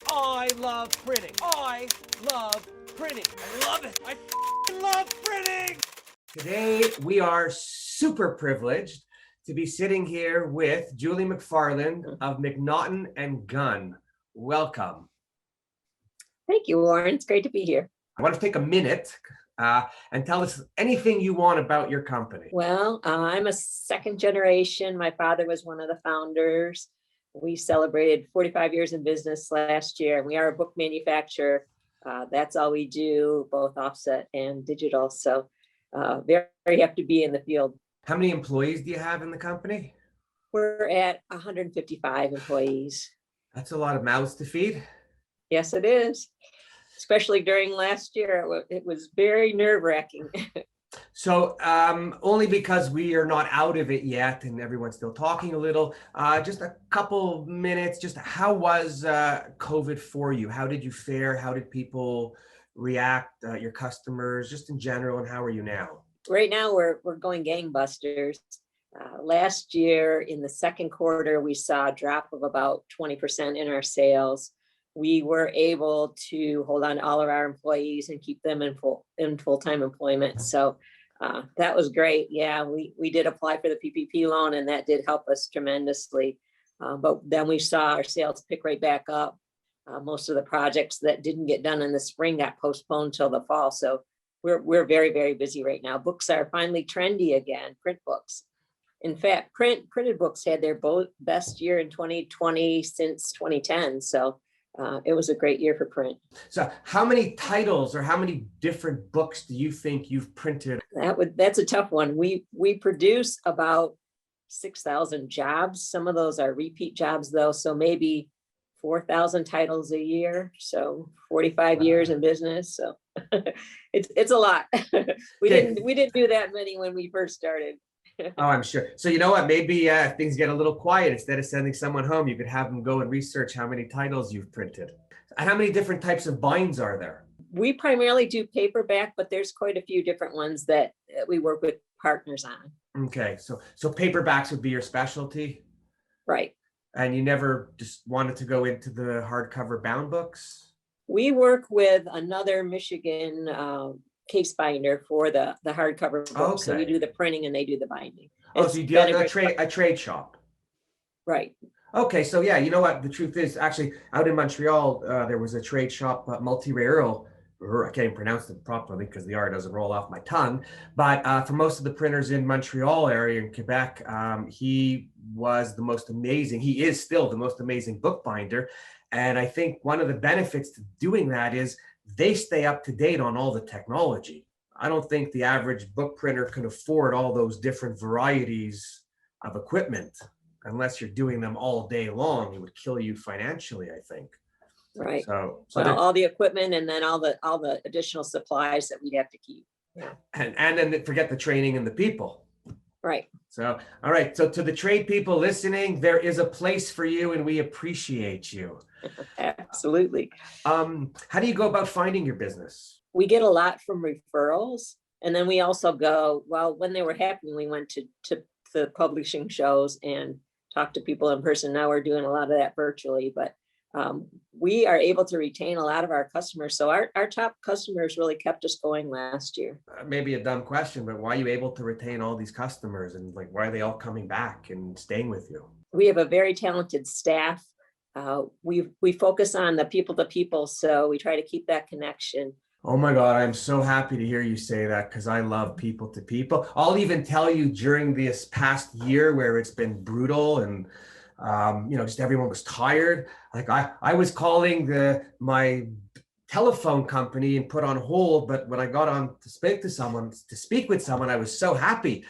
I love printing. I love printing. I love it. I love printing. Today, we are super privileged to be sitting here with Julie McFarland of McNaughton and Gunn. Welcome. Thank you, Warren. It's great to be here. I want to take a minute and tell us anything you want about your company. Well, I'm a second generation. My father was one of the founders. We celebrated 45 years in business last year. We are a book manufacturer. That's all we do, both offset and digital. So very, very happy to be in the field. How many employees do you have in the company? We're at 155 employees. That's a lot of mouths to feed. Yes, it is. Especially during last year, it was very nerve-wracking. So only because we are not out of it yet and everyone's still talking a little, just a couple minutes, just how was COVID for you? How did you fare? How did people react, your customers, just in general, and how are you now? Right now, we're going gangbusters. Last year, in the second quarter, we saw a drop of about 20% in our sales. We were able to hold on to all of our employees and keep them in full-time employment. So that was great. Yeah, we did apply for the PPP loan, and that did help us tremendously. But then we saw our sales pick right back up. Most of the projects that didn't get done in the spring got postponed till the fall. So we're very, very busy right now. Books are finally trendy again, print books. In fact, printed books had their best year in 2020 since 2010. So it was a great year for print. So how many titles or how many different books do you think you've printed? That's a tough one. We produce about 6,000 jobs. Some of those are repeat jobs though. So maybe 4,000 titles a year. So 45 years in business. So it's a lot. We didn't do that many when we first started. Oh, I'm sure. So you know what, maybe if things get a little quiet, instead of sending someone home, you could have them go and research how many titles you've printed. How many different types of binds are there? We primarily do paperback, but there's quite a few different ones that we work with partners on. Okay, so paperbacks would be your specialty? Right. And you never just wanted to go into the hardcover bound books? We work with another Michigan case binder for the hardcover book. Okay. So we do the printing and they do the binding. Oh, so you do a trade shop. Right. Okay, so yeah, you know what? The truth is, actually, out in Montreal, there was a trade shop, Multi-Rail. I can't even pronounce it properly because the R doesn't roll off my tongue. But for most of the printers in Montreal area in Quebec, he was the most amazing. He is still the most amazing bookbinder. And I think one of the benefits to doing that is they stay up to date on all the technology. I don't think the average book printer can afford all those different varieties of equipment unless you're doing them all day long. It would kill you financially, I think. Right. So all the equipment and then all the additional supplies that we'd have to keep. Yeah. And then forget the training and the people. Right. So, all right. So to the trade people listening, there is a place for you and we appreciate you. Absolutely. How do you go about finding your business? We get a lot from referrals. And then we also go, well, when they were happening, we went to the publishing shows and talked to people in person. Now we're doing a lot of that virtually, but we are able to retain a lot of our customers. So our top customers really kept us going last year. Maybe a dumb question, but why are you able to retain all these customers and like, why are they all coming back and staying with you? We have a very talented staff. We focus on the people to people. So we try to keep that connection. Oh my God, I'm so happy to hear you say that because I love people to people. I'll even tell you during this past year where it's been brutal and just everyone was tired. Like I was calling my telephone company and put on hold, but when I got on to speak with someone, I was so happy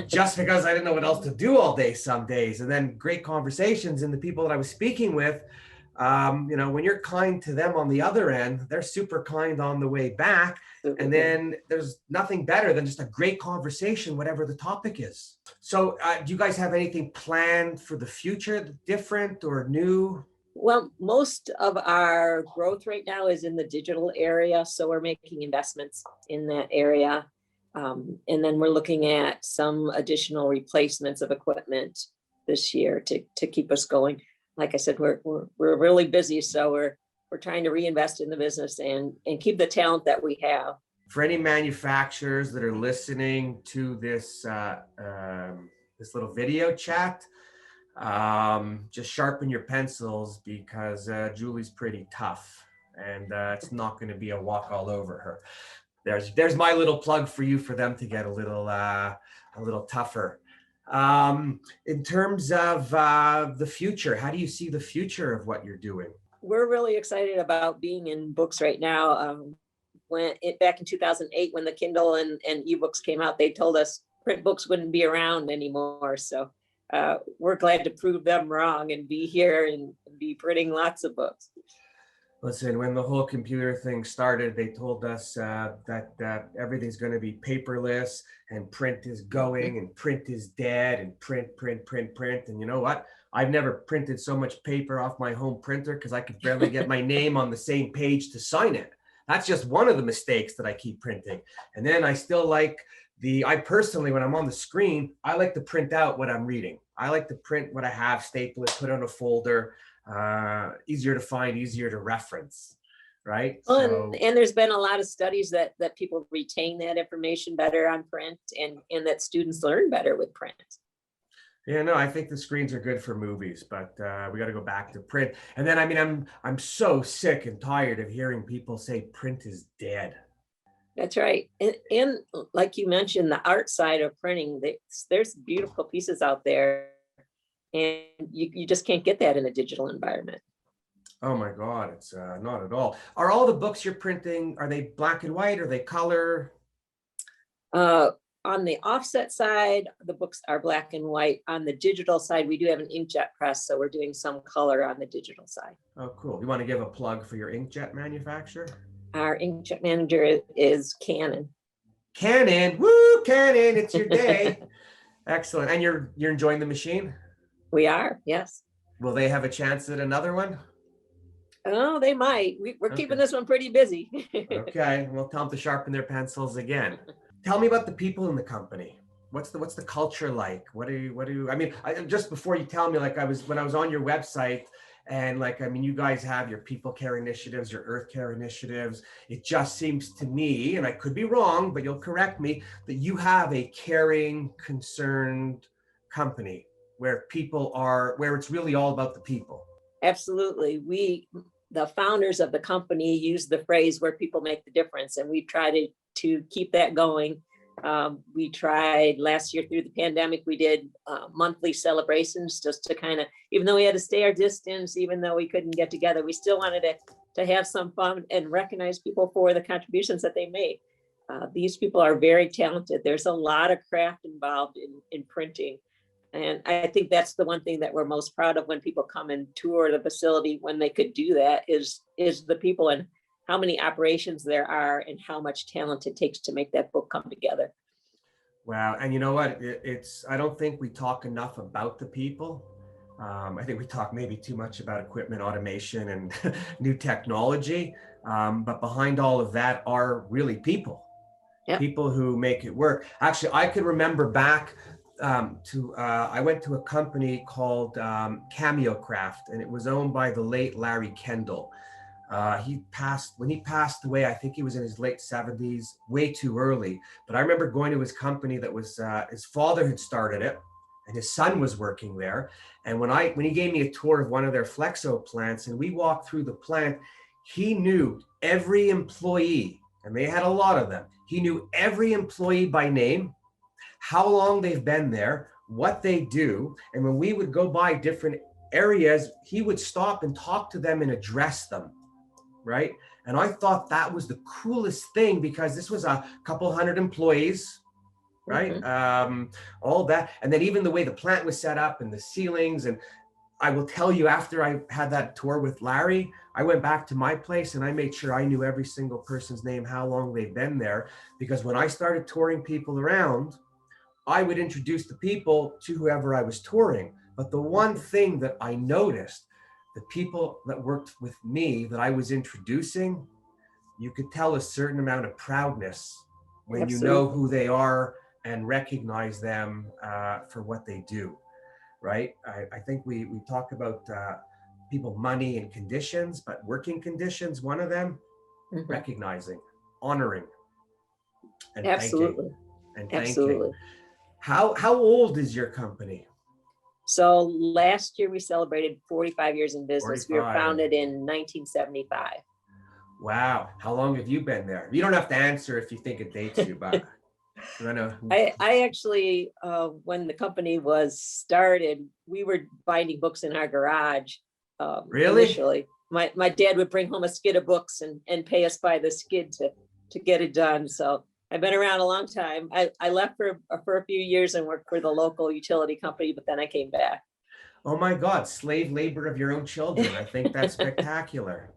just because I didn't know what else to do all day some days. And then great conversations, and the people that I was speaking with, when you're kind to them on the other end, they're super kind on the way back. And then there's nothing better than just a great conversation, whatever the topic is. So do you guys have anything planned for the future, different or new? Well, most of our growth right now is in the digital area. So we're making investments in that area. And then we're looking at some additional replacements of equipment this year to keep us going. like I said, we're really busy, so we're trying to reinvest in the business and keep the talent that we have. For any manufacturers that are listening to this this little video chat, just sharpen your pencils, because Julie's pretty tough, and it's not going to be a walk all over her. There's my little plug for you, for them to get a little tougher. In terms of the future, how do you see the future of what you're doing? We're really excited about being in books right now. Back in 2008, when the Kindle and ebooks came out, they told us print books wouldn't be around anymore. So we're glad to prove them wrong and be here and be printing lots of books. Listen, when the whole computer thing started, they told us that everything's going to be paperless, and print is going, and print is dead, and print. And you know what? I've never printed so much paper off my home printer because I could barely get my name on the same page to sign it. That's just one of the mistakes that I keep printing. And then I still like I personally, when I'm on the screen, I like to print out what I'm reading. I like to print what I have, staple it, put it on a folder. Easier to find, easier to reference, right? So, and there's been a lot of studies that people retain that information better on print, and that students learn better with print. Yeah, no, I think the screens are good for movies, but we got to go back to print. And then, I mean, I'm so sick and tired of hearing people say print is dead. That's right. And like you mentioned, the art side of printing, there's beautiful pieces out there, and you just can't get that in a digital environment. Oh my God, it's not at all. Are all the books you're printing, are they black and white? Are they color? On the offset side, the books are black and white. On the digital side, we do have an inkjet press, so we're doing some color on the digital side. Oh, cool. You want to give a plug for your inkjet manufacturer? Our inkjet manager is Canon. Canon, woo, Canon, it's your day. Excellent. And you're enjoying the machine? We are, yes. Will they have a chance at another one? Oh, they might. We're keeping this one pretty busy. Okay, well, tell them to sharpen their pencils again. Tell me about the people in the company. What's the culture like? What do you? I mean, just before you tell me, when I was on your website, and you guys have your people care initiatives, your earth care initiatives. It just seems to me, and I could be wrong, but you'll correct me, that you have a caring, concerned company where it's really all about the people. Absolutely. The founders of the company use the phrase "where people make the difference," and we try to keep that going. We tried last year through the pandemic, we did monthly celebrations just to kind of, even though we had to stay our distance, even though we couldn't get together, we still wanted to have some fun and recognize people for the contributions that they made. These people are very talented. There's a lot of craft involved in printing. And I think that's the one thing that we're most proud of when people come and tour the facility, when they could do that, is the people and how many operations there are and how much talent it takes to make that book come together. Wow. And you know what? I don't think we talk enough about the people. I think we talk maybe too much about equipment, automation, and new technology. But behind all of that are really people. Yep. People who make it work. Actually, I can remember back I went to a company called Cameo Craft, and it was owned by the late Larry Kendall. When he passed away, I think he was in his late 70s, way too early. But I remember going to his company that was, his father had started it, and his son was working there. And when he gave me a tour of one of their Flexo plants, and we walked through the plant, he knew every employee, and they had a lot of them. He knew every employee by name, how long they've been there, what they do. And when we would go by different areas, he would stop and talk to them and address them, right? And I thought that was the coolest thing, because this was a couple hundred employees, right? Mm-hmm. All that. And then even the way the plant was set up and the ceilings. And I will tell you, after I had that tour with Larry, I went back to my place and I made sure I knew every single person's name, how long they've been there. Because when I started touring people around, I would introduce the people to whoever I was touring. But the one thing that I noticed, the people that worked with me that I was introducing, you could tell a certain amount of proudness when Absolutely. You know who they are and recognize them for what they do. right? I think we talk about people, money and conditions, but working conditions, one of them, Mhm. recognizing, honoring, and thanking, Absolutely. and thanking. Absolutely. How old is your company? So last year we celebrated 45 years in business. We were 45. founded in 1975. Wow. How long have you been there? You don't have to answer if you think it dates you, but I know. I actually, when the company was started, we were binding books in our garage Really? initially. My dad would bring home a skid of books and pay us by the skid to get it done. So I've been around a long time. I left for a few years and worked for the local utility company, but then I came back. Oh my God, slave labor of your own children. I think that's spectacular.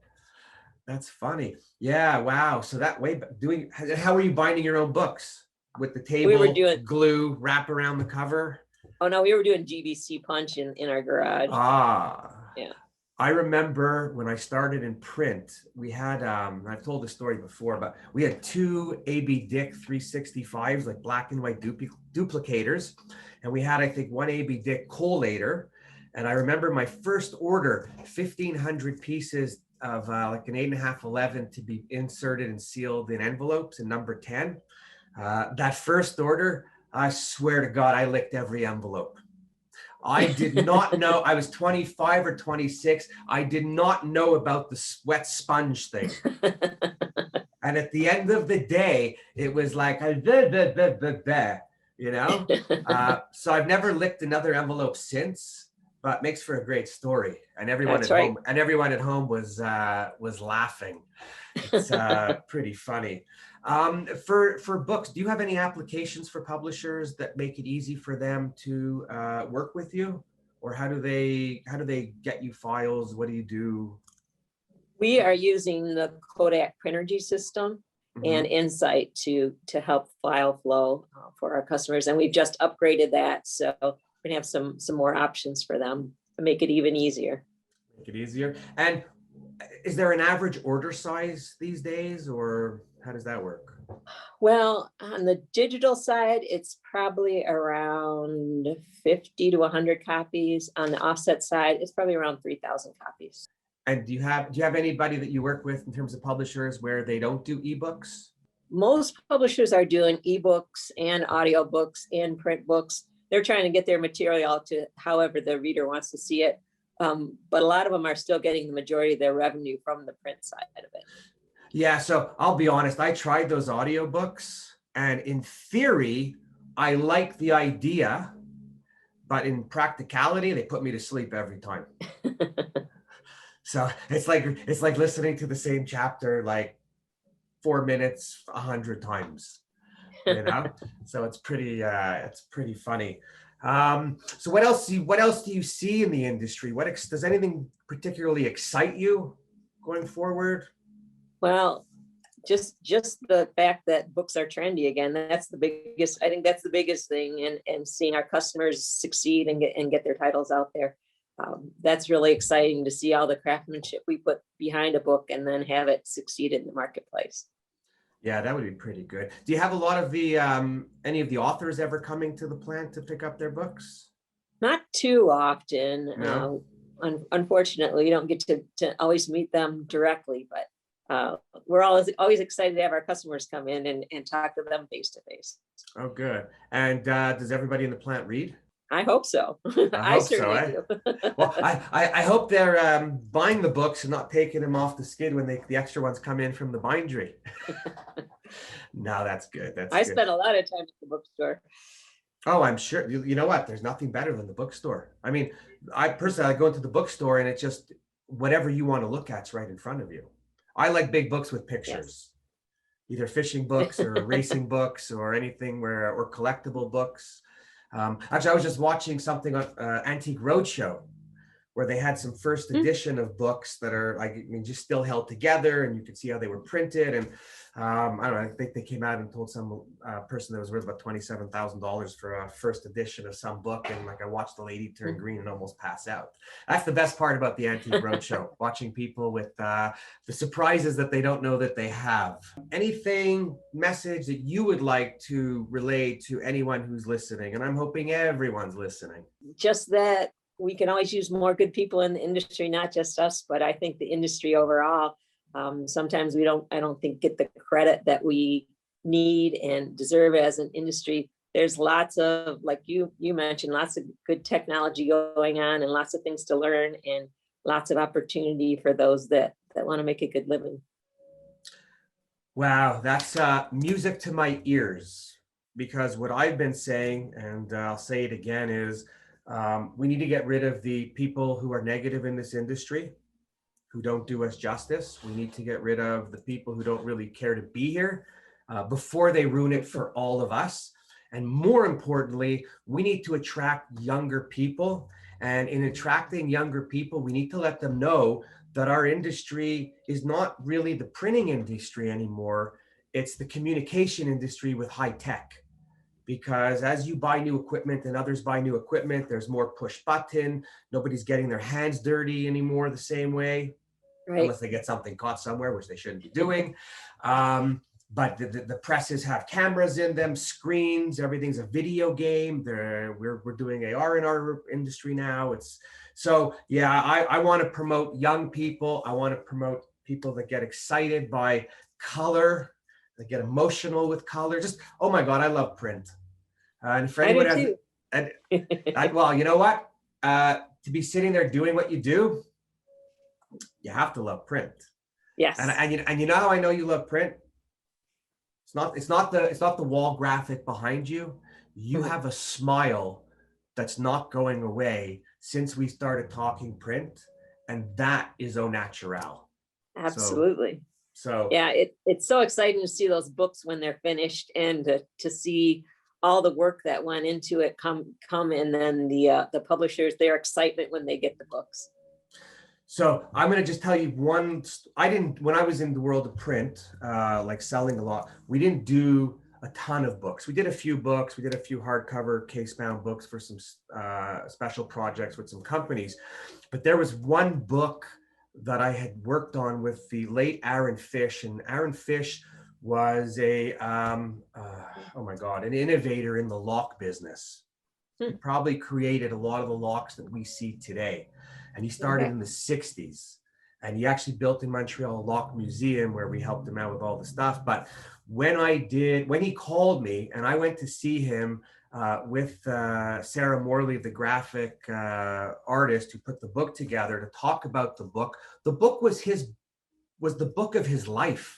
That's funny. Yeah, wow. So that way doing, how are you binding your own books? With the We were table, doing, glue, wrap around the cover? oh no, we were doing GBC punch in our garage. Ah, Yeah. I remember when I started in print, we had, I've told the story before, but we had two AB Dick 365s, like black and white duplicators. And we had, I think, one AB Dick collator. And I remember my first order, 1,500 pieces of like an 8.5 11 to be inserted and sealed in envelopes in number 10. That first order, I swear to God, I licked every envelope. I did not know. I was 25 or 26. I did not know about the sweat sponge thing. And at the end of the day, it was like, you know? So I've never licked another envelope since, but makes for a great story. And everyone That's at right. home, was laughing. It's pretty funny. For books, do you have any applications for publishers that make it easy for them to work with you, or how do they get you files? What do you do? We are using the Kodak Printergy system and Mhm. Insight to help file flow for our customers, and we've just upgraded that, so we're gonna have some more options for them to make it even easier. Make it easier. And is there an average order size these days, or how does that work? Well, on the digital side, it's probably around 50 to 100 copies. On the offset side, it's probably around 3,000 copies. And do you have anybody that you work with in terms of publishers where they don't do ebooks? Most publishers are doing ebooks and audiobooks and print books. They're trying to get their material out to however the reader wants to see it. But a lot of them are still getting the majority of their revenue from the print side of it. Yeah, so I'll be honest, I tried those audiobooks, and in theory, I like the idea, but in practicality, they put me to sleep every time. So it's like listening to the same chapter like 4 minutes 100 times, you know. So it's pretty funny. So what else do you see in the industry? Does anything particularly excite you going forward? Well, just the fact that books are trendy again, that's the biggest, I think that's the biggest thing, and seeing our customers succeed and get their titles out there. That's really exciting to see all the craftsmanship we put behind a book and then have it succeed in the marketplace. Yeah, that would be pretty good. Do you have a lot of the any of the authors ever coming to the plant to pick up their books? Not too often. No? Unfortunately, you don't get to always meet them directly, but we're always excited to have our customers come in and talk to them face to face. Oh, good. And does everybody in the plant read? I hope so. I I hope so, certainly eh? do. Well, I hope they're buying the books and not taking them off the skid when the extra ones come in from the bindery. No, that's good. That's I good. spent a lot of time at the bookstore. Oh, I'm sure. You know what? There's nothing better than the bookstore. I mean, I personally, I go into the bookstore and it's just whatever you want to look at's right in front of you. I like big books with pictures, either fishing books or racing books or anything or collectible books. Actually, I was just watching something on Antique Roadshow where they had some first edition of books that are like, I mean, just still held together, and you could see how they were printed. And I don't know, I think they came out and told some person that was worth about $27,000 for a first edition of some book. And like, I watched the lady turn green and almost pass out. That's the best part about the Antique Roadshow, watching people with the surprises that they don't know that they have. Anything, message that you would like to relay to anyone who's listening? And I'm hoping everyone's listening. Just that we can always use more good people in the industry, not just us, but I think the industry overall. Sometimes I don't think get the credit that we need and deserve as an industry. There's lots of, like you mentioned, lots of good technology going on and lots of things to learn and lots of opportunity for those that want to make a good living. Wow, that's music to my ears, because what I've been saying, and I'll say it again, is we need to get rid of the people who are negative in this industry, who don't do us justice. We need to get rid of the people who don't really care to be here before they ruin it for all of us. And more importantly, we need to attract younger people. And in attracting younger people, we need to let them know that our industry is not really the printing industry anymore. It's the communication industry with high tech. Because as you buy new equipment and others buy new equipment, there's more push button. Nobody's getting their hands dirty anymore the same way, right? Unless they get something caught somewhere, which they shouldn't be doing. But the presses have cameras in them, screens, everything's a video game. We're doing AR in our industry now. I want to promote young people. I want to promote people that get excited by color, that get emotional with color. Just, oh my God, I love print. And for anyone well, you know what? To be sitting there doing what you do, you have to love print. Yes. And you know how I know you love print? It's not the wall graphic behind you. You have a smile that's not going away since we started talking print, and that is au naturel. Absolutely. So yeah, it's so exciting to see those books when they're finished, and to see all the work that went into it come, and then the publishers, their excitement when they get the books. So I'm going to just tell you when I was in the world of print, like selling a lot, we didn't do a ton of books. We did a few books. We did a few hardcover case-bound books for some special projects with some companies. But there was one book that I had worked on with the late Aaron Fish, and Aaron Fish was an innovator in the lock business. He probably created a lot of the locks that we see today. And he started in the 60s, and he actually built in Montreal a lock museum where we helped him out with all the stuff. But when he called me and I went to see him with Sarah Morley, the graphic artist who put the book together, to talk about the book was the book of his life.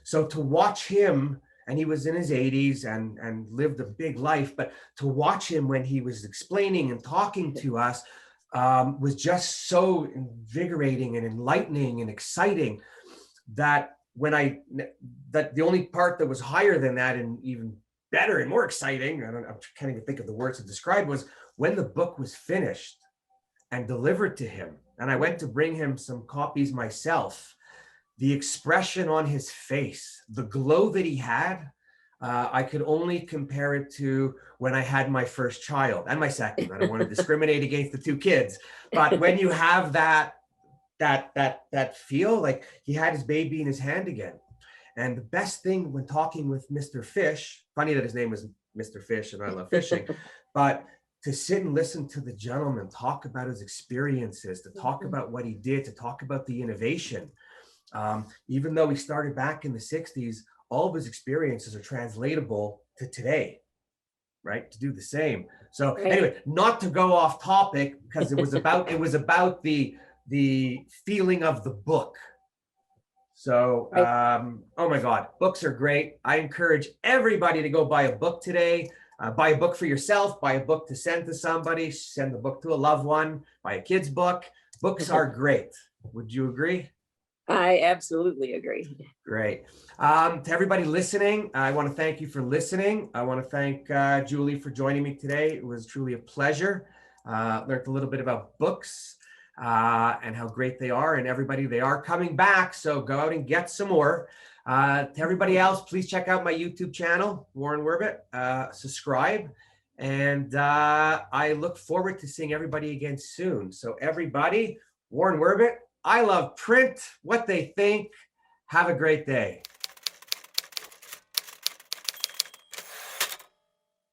So to watch him, and he was in his 80s and lived a big life, but to watch him when he was explaining and talking to us was just so invigorating and enlightening and exciting that the only part that was higher than that and even better and more exciting, I can't even think of the words to describe, was when the book was finished and delivered to him. And I went to bring him some copies myself. The expression on his face, the glow that he had, I could only compare it to when I had my first child and my second. I don't want to discriminate against the two kids, but when you have that feel like he had his baby in his hand again. And the best thing when talking with Mr. Fish, funny that his name was Mr. Fish and I love fishing, but to sit and listen to the gentleman talk about his experiences, to talk about what he did, to talk about the innovation. Even though he started back in the 60s, all of his experiences are translatable to today, right? To do the same. So anyway, not to go off topic, because it was about the feeling of the book. So, oh my God, books are great. I encourage everybody to go buy a book today. Buy a book for yourself, buy a book to send to somebody, send the book to a loved one, buy a kid's book. Books are great. Would you agree? I absolutely agree. Great. To everybody listening, I want to thank you for listening. I want to thank Julie for joining me today. It was truly a pleasure. learned a little bit about books and how great they are, and everybody, they are coming back. So go out and get some more. To everybody else, please check out my YouTube channel, Warren Werbitt, subscribe. And I look forward to seeing everybody again soon. So everybody, Warren Werbitt, I love print, what they think. Have a great day.